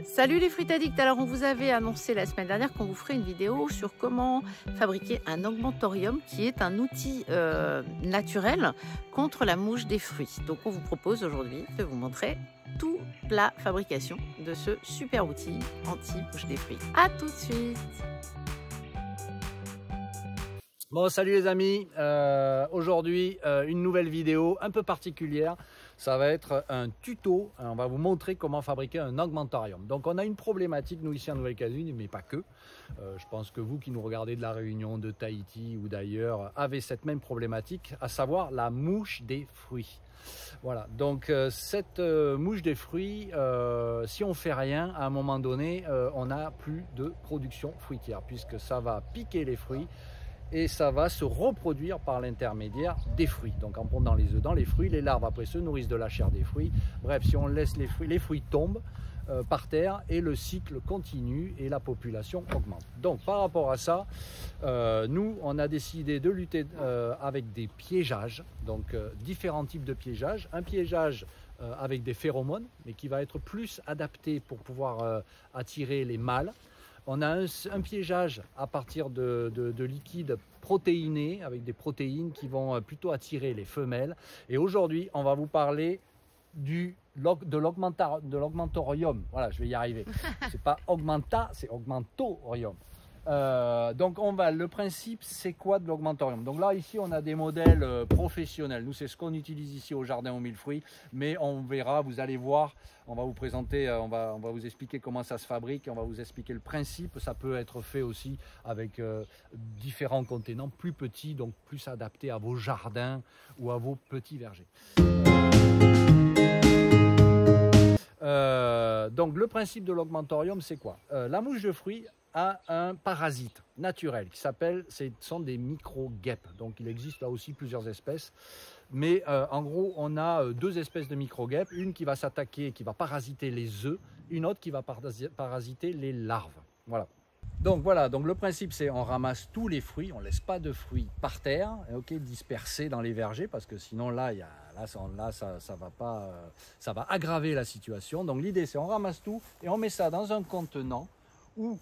Salut les fruits addicts. Alors on vous avait annoncé la semaine dernière qu'on vous ferait une vidéo sur comment fabriquer un augmentorium qui est un outil naturel contre la mouche des fruits. Donc on vous propose aujourd'hui de vous montrer toute la fabrication de ce super outil anti-mouche des fruits. A tout de suite. Bon, salut les amis, aujourd'hui une nouvelle vidéo un peu particulière. Ça va être un tuto, on va vous montrer comment fabriquer un augmentorium. Donc on a une problématique nous ici en Nouvelle-Calédonie, mais pas que. Je pense que vous qui nous regardez de la Réunion, de Tahiti ou d'ailleurs avez cette même problématique, à savoir la mouche des fruits. Voilà, donc cette mouche des fruits, si on fait rien, à un moment donné, on n'a plus de production fruitière puisque ça va piquer les fruits. Et ça va se reproduire par l'intermédiaire des fruits. Donc en pondant les œufs dans les fruits, les larves après se nourrissent de la chair des fruits. Bref, si on laisse les fruits tombent par terre et le cycle continue et la population augmente. Donc par rapport à ça, nous on a décidé de lutter avec des piégeages, donc différents types de piégeages. Un piégeage avec des phéromones, mais qui va être plus adapté pour pouvoir attirer les mâles. On a un piégeage à partir de liquides protéinés, avec des protéines qui vont plutôt attirer les femelles. Et aujourd'hui, on va vous parler de l'augmentorium. Voilà, je vais y arriver. C'est pas augmenta, c'est augmentorium. Donc le principe, c'est quoi de l'augmentorium? Donc là ici on a des modèles professionnels. Nous c'est ce qu'on utilise ici au jardin aux 1000 fruits, mais on verra, vous allez voir, on va vous présenter, on va vous expliquer comment ça se fabrique, on va vous expliquer le principe. Ça peut être fait aussi avec différents contenants plus petits, donc plus adaptés à vos jardins ou à vos petits vergers. Donc le principe de l'augmentorium, c'est quoi? La mouche de fruits a un parasite naturel qui s'appelle, ce sont des micro-guêpes. Donc il existe là aussi plusieurs espèces, mais en gros on a deux espèces de micro-guêpes, une qui va s'attaquer, qui va parasiter les œufs, une autre qui va parasiter les larves. Voilà. Donc le principe c'est on ramasse tous les fruits, on ne laisse pas de fruits par terre, dispersés dans les vergers, parce que sinon ça va aggraver la situation. Donc l'idée c'est on ramasse tout et on met ça dans un contenant où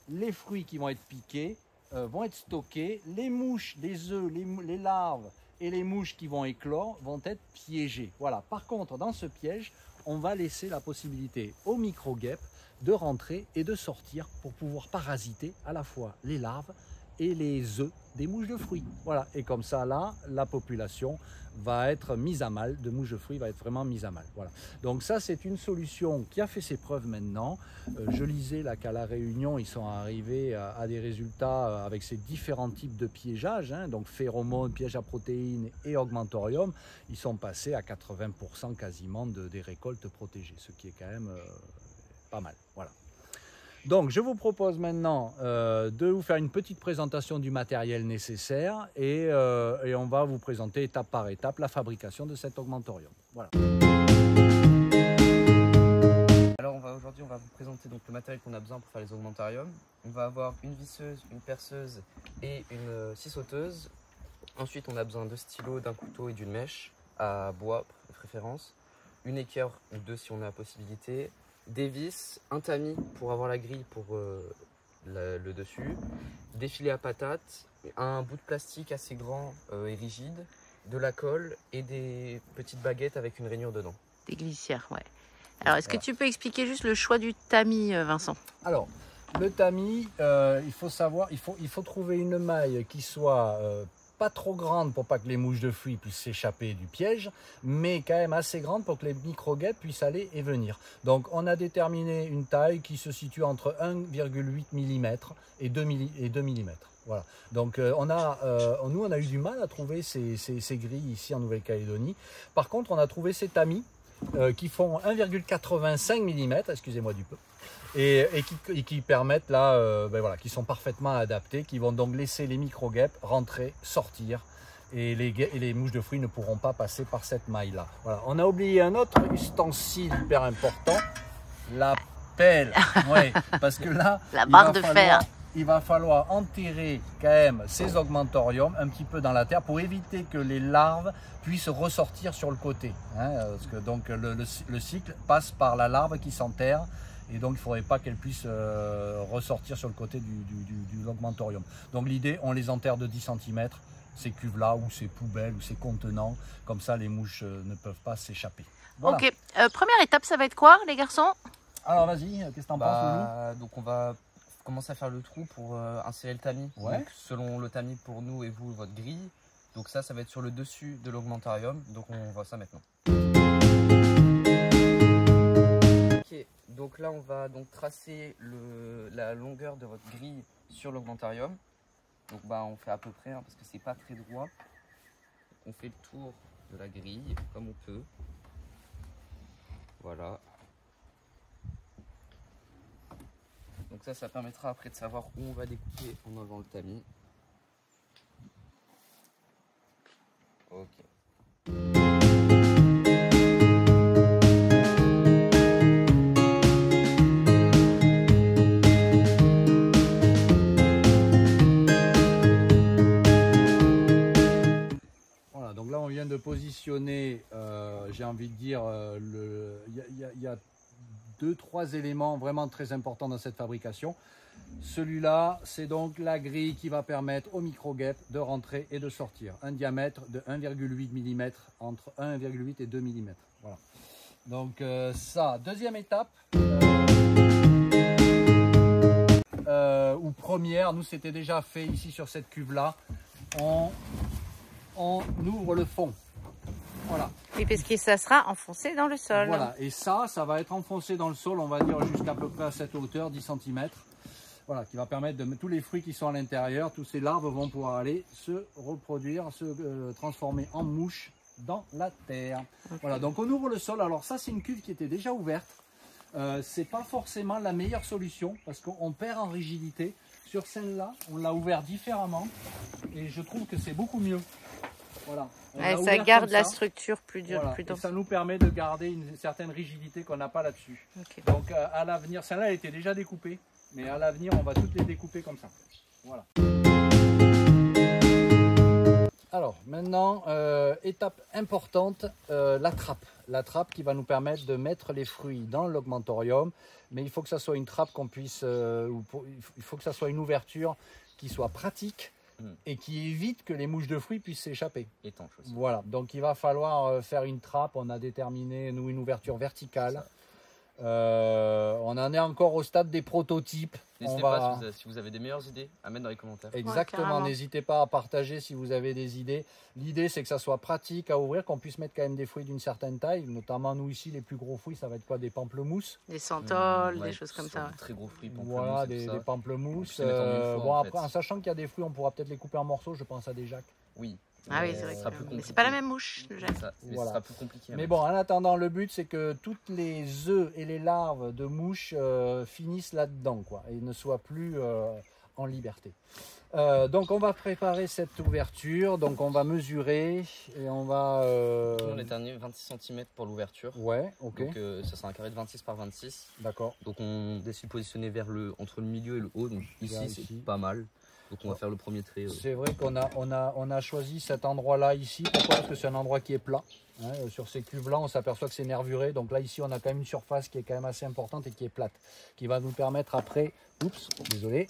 les fruits qui vont être piqués vont être stockés, les mouches, les œufs, les larves et les mouches qui vont éclore vont être piégés. Voilà. Par contre, dans ce piège, on va laisser la possibilité aux micro-guêpes de rentrer et de sortir pour pouvoir parasiter à la fois les larves et les œufs des mouches de fruits. Voilà. Et comme ça, là, la population va être mise à mal, de mouches de fruits va être vraiment mise à mal. Voilà. Donc ça, c'est une solution qui a fait ses preuves maintenant. Je lisais là qu'à La Réunion, ils sont arrivés à des résultats avec ces différents types de piégeages, donc phéromones, piège à protéines et augmentorium. Ils sont passés à 80% quasiment des récoltes protégées, ce qui est quand même pas mal. Voilà. Donc je vous propose maintenant de vous faire une petite présentation du matériel nécessaire et on va vous présenter étape par étape la fabrication de cet augmentorium. Voilà. Alors aujourd'hui on va vous présenter donc le matériel qu'on a besoin pour faire les augmentoriums. On va avoir une visseuse, une perceuse et une scie sauteuse. Ensuite on a besoin de stylos, d'un couteau et d'une mèche à bois de préférence. Une équerre ou deux si on a la possibilité. Des vis, un tamis pour avoir la grille pour le dessus, des filets à patates, un bout de plastique assez grand et rigide, de la colle et des petites baguettes avec une rainure dedans. Des glissières, ouais. Alors est-ce que tu peux expliquer juste le choix du tamis, Vincent? Alors le tamis, il faut savoir, il faut trouver une maille qui soit pas trop grande pour pas que les mouches de fruits puissent s'échapper du piège, mais quand même assez grande pour que les micro-guêpes puissent aller et venir. Donc on a déterminé une taille qui se situe entre 1,8 mm et 2 mm. Voilà. Donc nous on a eu du mal à trouver ces grilles ici en Nouvelle-Calédonie. Par contre on a trouvé ces tamis qui font 1,85 mm, excusez-moi du peu. Et qui permettent là, qui sont parfaitement adaptés, qui vont donc laisser les micro-guêpes rentrer, sortir, et les mouches de fruits ne pourront pas passer par cette maille-là. Voilà. On a oublié un autre ustensile hyper important, la pelle. Ouais, parce que là, la barre de fer. Il va falloir enterrer quand même ces augmentoriums un petit peu dans la terre pour éviter que les larves puissent ressortir sur le côté. Parce que donc le cycle passe par la larve qui s'enterre et donc il ne faudrait pas qu'elles puissent ressortir sur le côté du logmentorium. Donc l'idée, on les enterre de 10 cm, ces cuves-là, ou ces poubelles, ou ces contenants, comme ça les mouches ne peuvent pas s'échapper. Voilà. Ok, première étape, ça va être quoi les garçons? Alors vas-y, qu'est-ce que t'en penses, Loulou? Donc on va commencer à faire le trou pour insérer le tamis. Ouais. Donc, selon le tamis pour nous et vous, votre grille. Donc ça va être sur le dessus de l'augmentarium. Donc on voit ça maintenant. Ok, donc là on va donc tracer la longueur de votre grille sur l'augmentarium. Donc on fait à peu près, parce que c'est pas très droit. On fait le tour de la grille comme on peut. Voilà. Donc ça permettra après de savoir où on va découper en enlevant le tamis. Ok. Voilà, donc là on vient de positionner, j'ai envie de dire, il y a 2-3 éléments vraiment très importants dans cette fabrication. Celui-là, c'est donc la grille qui va permettre au micro-guêpe de rentrer et de sortir. Un diamètre de 1,8 mm, entre 1,8 et 2 mm. Voilà. Donc ça, deuxième étape, ou première, nous c'était déjà fait ici sur cette cuve-là, on ouvre le fond. Voilà. Oui, parce que ça sera enfoncé dans le sol. Voilà, et ça va être enfoncé dans le sol, on va dire jusqu'à peu près à cette hauteur, 10 cm. Voilà, qui va permettre de mettre tous les fruits qui sont à l'intérieur, tous ces larves vont pouvoir aller se reproduire, se transformer en mouches dans la terre. Okay. Voilà, donc on ouvre le sol. Alors ça, c'est une cuve qui était déjà ouverte. C'est pas forcément la meilleure solution parce qu'on perd en rigidité. Sur celle-là, on l'a ouvert différemment et je trouve que c'est beaucoup mieux. Voilà. Ouais, ça garde la structure plus dure, voilà. plus dense. Et ça nous permet de garder une certaine rigidité qu'on n'a pas là-dessus. Okay. Donc à l'avenir, celle-là elle était déjà découpée, mais à l'avenir on va toutes les découper comme ça. Voilà. Alors maintenant, étape importante, la trappe. La trappe qui va nous permettre de mettre les fruits dans l'augmentorium, mais il faut que ça soit une trappe qu'on puisse, il faut que ça soit une ouverture qui soit pratique. Et qui évite que les mouches de fruits puissent s'échapper. Étanche aussi. Voilà, donc il va falloir faire une trappe. On a déterminé, nous, une ouverture verticale. On en est encore au stade des prototypes. N'hésitez pas, si vous avez des meilleures idées, à mettre dans les commentaires. Exactement, ouais, n'hésitez pas à partager si vous avez des idées. L'idée, c'est que ça soit pratique à ouvrir, qu'on puisse mettre quand même des fruits d'une certaine taille. Notamment, nous ici, les plus gros fruits, ça va être quoi? Des pamplemousses, des santholes, ouais, des choses comme ça. Des très gros fruits, voilà, des pamplemousses. Bon, après, en sachant qu'il y a des fruits, on pourra peut-être les couper en morceaux. Je pense à des jacques. Oui. Ah oui, c'est vrai. Mais c'est pas la même mouche. Voilà. Ça sera plus compliqué. Mais bon, en attendant, le but, c'est que toutes les œufs et les larves de mouches finissent là-dedans, quoi, et ne soient plus en liberté. Donc, on va préparer cette ouverture. Donc, on va mesurer et on va... On a déterminé 26 cm pour l'ouverture. Ouais, ok. Donc, ça sera un carré de 26 par 26. D'accord. Donc, on décide de positionner entre le milieu et le haut. Donc, ici, c'est pas mal. Donc on va faire le premier trait. C'est vrai qu'on a choisi cet endroit-là ici. Pourquoi? Parce que c'est un endroit qui est plat. Hein, sur ces cuves-là, on s'aperçoit que c'est nervuré. Donc là, ici, on a quand même une surface qui est quand même assez importante et qui est plate. Qui va nous permettre après... Oups, désolé.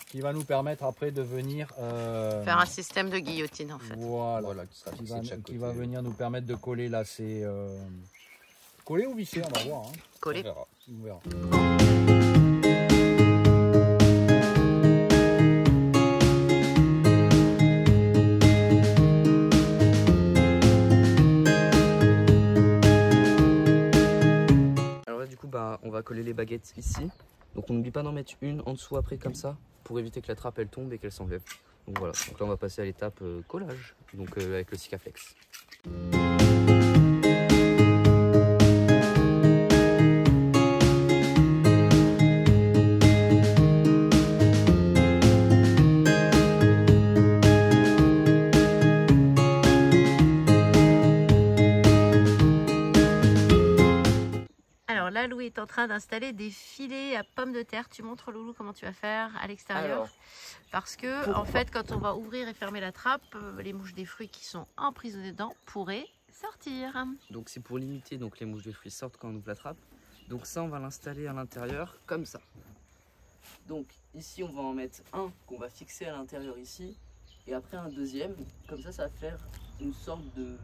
Qui va nous permettre après de venir... faire un système de guillotine, en fait. Voilà, qui va venir nous permettre de coller là. C'est... coller ou visser, on va voir. Hein. Coller. On verra. On va coller les baguettes ici. Donc on n'oublie pas d'en mettre une en dessous après comme ça pour éviter que la trappe elle tombe et qu'elle s'enlève. Donc voilà, donc là on va passer à l'étape collage, donc avec le Sikaflex. Loulou est en train d'installer des filets à pommes de terre. Tu montres, Loulou, comment tu vas faire à l'extérieur. Parce que, en fait, quand on va ouvrir et fermer la trappe, les mouches des fruits qui sont emprisonnées dedans pourraient sortir. Donc c'est pour limiter, donc les mouches des fruits sortent quand on ouvre la trappe. Donc ça, on va l'installer à l'intérieur comme ça. Donc ici, on va en mettre un qu'on va fixer à l'intérieur ici. Et après un deuxième. Comme ça va faire une sorte de...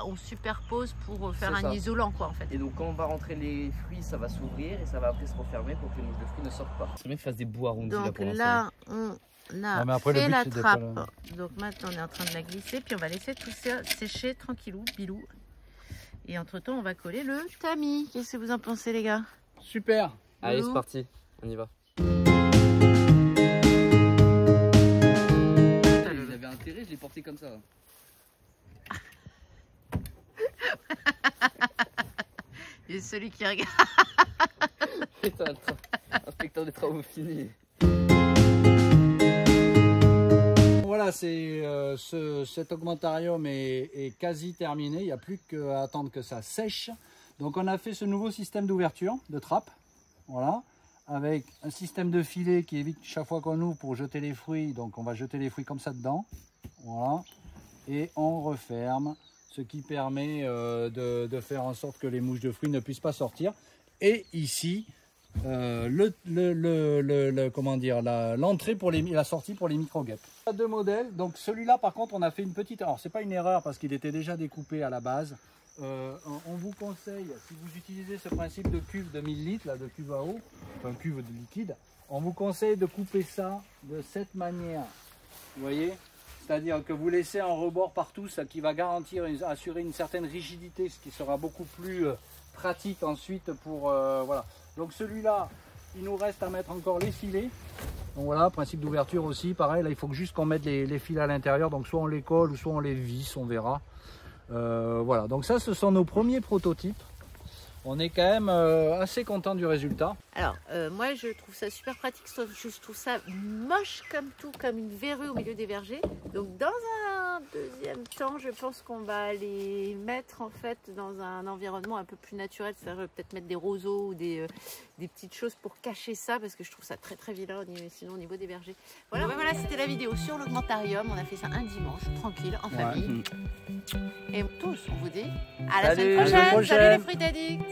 On superpose pour faire C'est un ça. isolant quoi en fait. Et donc quand on va rentrer les fruits, ça va s'ouvrir et ça va après se refermer pour que les mouches de fruits ne sortent pas. C'est bien qu'il fasse des bouts arrondis là Donc pour l'instant. là, on a Non, mais après, le fait but, la c'est de trappe. pas Donc maintenant, on est en train de la glisser. Puis on va laisser tout ça sécher tranquillou, bilou. Et entre-temps, on va coller le tamis. Qu'est-ce que vous en pensez, les gars? Super. Allez, c'est parti, on y va. Vous avez intérêt, je l'ai porté comme ça. Et celui qui regarde. Putain, inspecteur des travaux finis. Voilà, cet augmentarium est quasi terminé. Il n'y a plus qu'à attendre que ça sèche. Donc on a fait ce nouveau système d'ouverture de trappe. Voilà. Avec un système de filet qui évite chaque fois qu'on ouvre pour jeter les fruits. Donc on va jeter les fruits comme ça dedans. Voilà. Et on referme. Ce qui permet de faire en sorte que les mouches de fruits ne puissent pas sortir. Et ici, l'entrée pour la sortie pour les micro-guêpes. Il y a deux modèles. Donc celui-là, par contre, on a fait une petite... Alors, c'est pas une erreur parce qu'il était déjà découpé à la base. On vous conseille, si vous utilisez ce principe de cuve de 1000 litres, là, de cuve à eau, enfin cuve de liquide, on vous conseille de couper ça de cette manière. Vous voyez ? C'est-à-dire que vous laissez un rebord partout, ce qui va garantir, assurer une certaine rigidité, ce qui sera beaucoup plus pratique ensuite pour... voilà. Donc celui-là, il nous reste à mettre encore les filets. Donc voilà, principe d'ouverture aussi, pareil, là il faut juste qu'on mette les filets à l'intérieur, donc soit on les colle ou soit on les visse, on verra. Voilà, donc ça ce sont nos premiers prototypes. On est quand même assez content du résultat. Alors, moi, je trouve ça super pratique, sauf que je trouve ça moche comme tout, comme une verrue au milieu des vergers. Donc, dans un deuxième temps, je pense qu'on va les mettre, en fait, dans un environnement un peu plus naturel. C'est-à-dire peut-être mettre des roseaux ou des petites choses pour cacher ça, parce que je trouve ça très, très vilain, sinon, au niveau des vergers. Voilà, ben voilà, c'était la vidéo sur l'augmentarium. On a fait ça un dimanche, tranquille, en famille. Et tous, on vous dit à la semaine prochaine. Salut les fruits addicts.